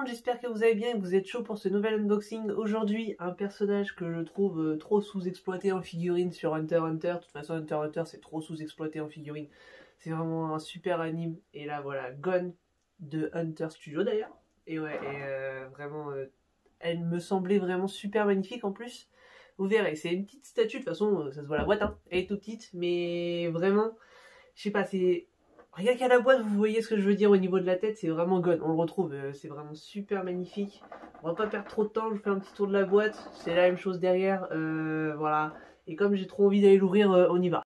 J'espère que vous allez bien et que vous êtes chaud pour ce nouvel unboxing. Aujourd'hui, un personnage que je trouve trop sous-exploité en figurine sur Hunter x Hunter. De toute façon, Hunter x Hunter, c'est trop sous-exploité en figurine. C'est vraiment un super anime. Et là, voilà, Gon de Hunter Studio d'ailleurs. Et ouais, vraiment, elle me semblait vraiment super magnifique en plus. Vous verrez, c'est une petite statue, de toute façon, ça se voit la boîte, hein. Elle est toute petite, mais vraiment, je sais pas, c'est... Rien qu'à la boîte, vous voyez ce que je veux dire au niveau de la tête, c'est vraiment Gon. On le retrouve, c'est vraiment super magnifique. On va pas perdre trop de temps, je fais un petit tour de la boîte. C'est la même chose derrière, voilà. Et comme j'ai trop envie d'aller l'ouvrir, on y va.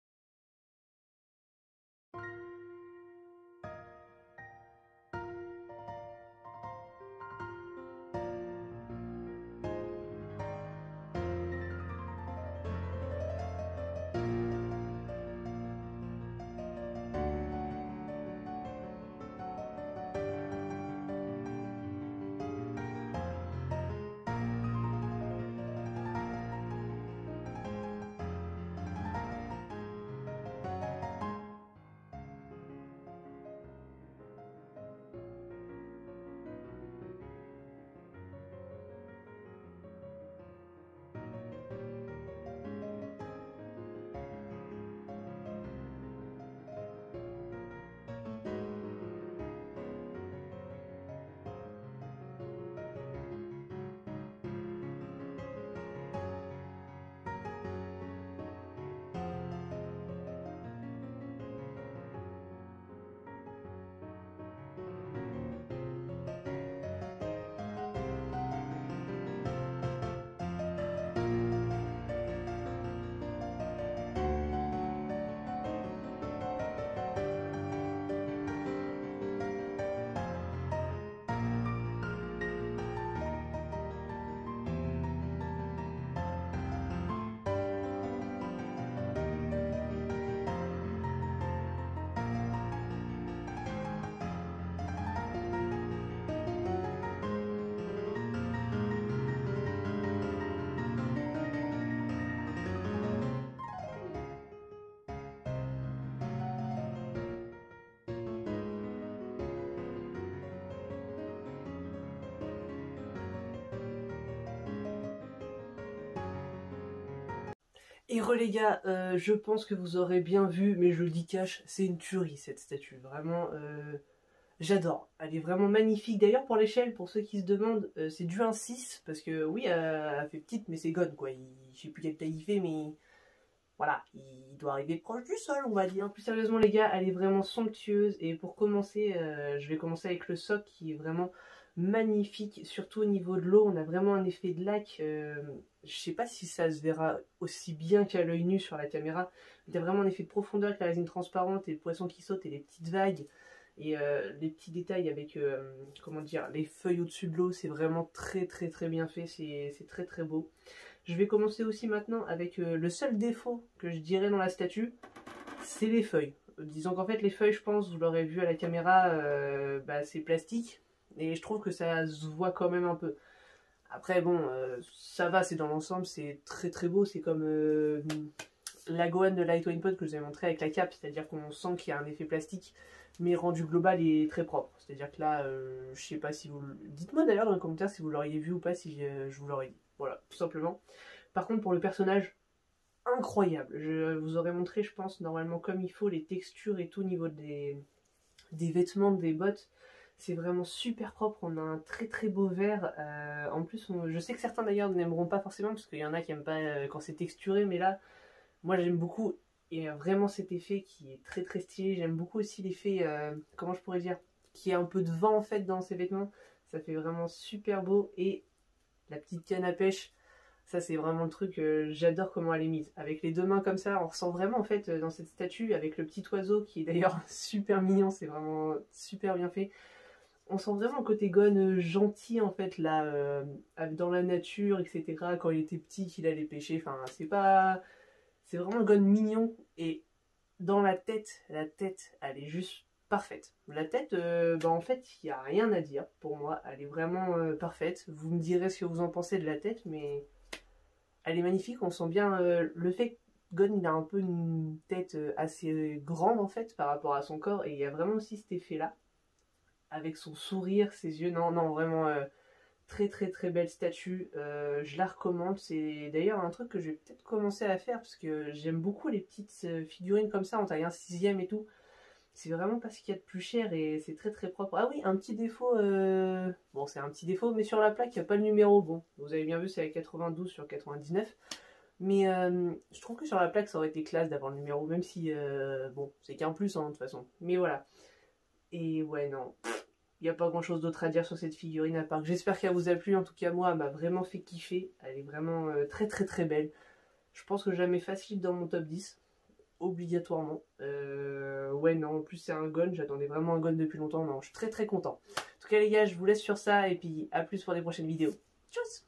Et les gars, je pense que vous aurez bien vu, mais je le dis cash, c'est une tuerie cette statue. Vraiment, j'adore. Elle est vraiment magnifique. D'ailleurs, pour l'échelle, pour ceux qui se demandent, c'est du 1,6 parce que oui, elle fait petite, mais c'est Gon quoi. Je sais plus quelle taille il fait, mais voilà, il doit arriver proche du sol, on va dire. Plus sérieusement, les gars, elle est vraiment somptueuse. Et pour commencer, je vais commencer avec le soc qui est vraiment magnifique, surtout au niveau de l'eau. On a vraiment un effet de lac. Je sais pas si ça se verra aussi bien qu'à l'œil nu sur la caméra. Il y a vraiment un effet de profondeur avec la résine transparente et le poisson qui saute et les petites vagues. Et les petits détails avec, comment dire, les feuilles au-dessus de l'eau. C'est vraiment très très très bien fait. C'est très très beau. Je vais commencer aussi maintenant avec le seul défaut que je dirais dans la statue, c'est les feuilles. Disons qu'en fait les feuilles, je pense, vous l'aurez vu à la caméra, c'est plastique. Et je trouve que ça se voit quand même un peu. Après bon, ça va, c'est dans l'ensemble, c'est très très beau. C'est comme la Gohan de Lightning Pod que je vous ai montré avec la cape. C'est-à-dire qu'on sent qu'il y a un effet plastique, mais rendu global est très propre. C'est-à-dire que là, je sais pas si vous... Dites-moi d'ailleurs dans les commentaires si vous l'auriez vu ou pas, si je vous l'aurais dit. Voilà, tout simplement. Par contre, pour le personnage, incroyable. Je vous aurais montré, je pense, normalement comme il faut, les textures et tout au niveau des vêtements, des bottes. C'est vraiment super propre. On a un très très beau vert. En plus, je sais que certains d'ailleurs n'aimeront pas forcément, parce qu'il y en a qui n'aiment pas quand c'est texturé, mais là, moi j'aime beaucoup. Il y a vraiment cet effet qui est très très stylé. J'aime beaucoup aussi l'effet, comment je pourrais dire, qui a un peu de vent en fait dans ses vêtements. Ça fait vraiment super beau. Et la petite canne à pêche, ça c'est vraiment le truc, j'adore comment elle est mise. Avec les deux mains comme ça, on ressent vraiment en fait dans cette statue, avec le petit oiseau qui est d'ailleurs super mignon, c'est vraiment super bien fait. On sent vraiment le côté Gon gentil en fait là, dans la nature, etc. Quand il était petit, qu'il allait pêcher, enfin c'est pas... C'est vraiment le Gon mignon. Et dans la tête elle est juste parfaite. La tête, en fait, il n'y a rien à dire pour moi. Elle est vraiment parfaite. Vous me direz ce que vous en pensez de la tête, mais elle est magnifique. On sent bien le fait que Gon, il a un peu une tête assez grande, en fait, par rapport à son corps. Et il y a vraiment aussi cet effet-là. avec son sourire, ses yeux. Non, non, vraiment très très très belle statue. Je la recommande. C'est d'ailleurs un truc que je vais peut-être commencer à faire parce que j'aime beaucoup les petites figurines comme ça en taille 1/6 et tout. C'est vraiment pas ce qu'il y a de plus cher et c'est très très propre. Ah oui, un petit défaut, bon c'est un petit défaut, mais sur la plaque il n'y a pas le numéro. Bon, vous avez bien vu, c'est à 92 sur 99. Mais je trouve que sur la plaque ça aurait été classe d'avoir le numéro, même si, bon, c'est qu'un plus hein, de toute façon. Mais voilà. Et ouais, non, il n'y a pas grand chose d'autre à dire sur cette figurine à part que j'espère qu'elle vous a plu. En tout cas, moi, elle m'a vraiment fait kiffer. Elle est vraiment très très très belle. Je pense que je la mets facile dans mon top 10. Obligatoirement. Ouais, non, en plus c'est un gun. J'attendais vraiment un gun depuis longtemps. Non, je suis très très content. En tout cas, les gars, je vous laisse sur ça. Et puis, à plus pour les prochaines vidéos. Tchuss!